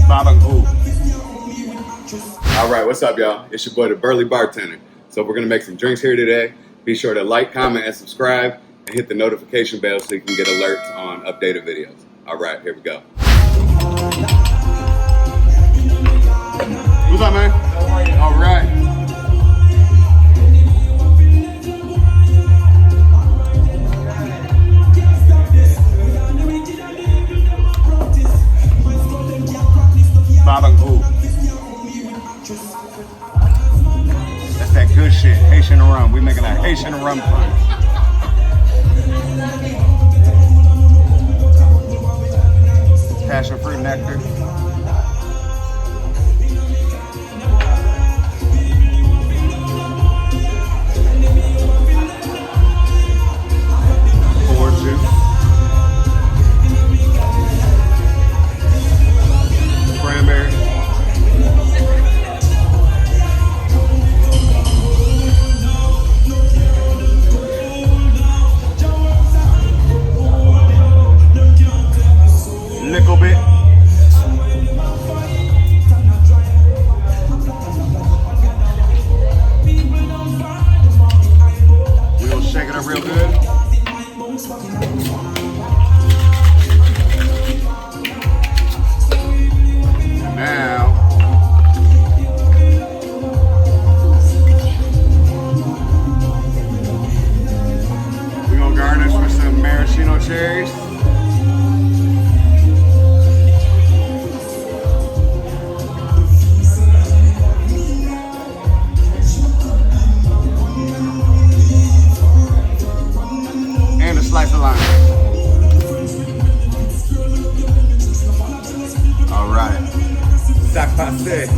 Barbancourt. All right, what's up, y'all? It's your boy, the Burly Bartender. So we're gonna make some drinks here today. Be sure to like, comment, and subscribe, and hit the notification bell so you can get alerts on updated videos. All right, here we go. What's up, man? All right. Barbancourt. That's that good shit, Haitian rum. We making a Haitian rum punch. Passion fruit nectar. Orange juice. Cranberry. Little bit. We'll shake it up real good. Now, we're gonna garnish with some maraschino cherries. And a slice of lime. All right. Sak Pase.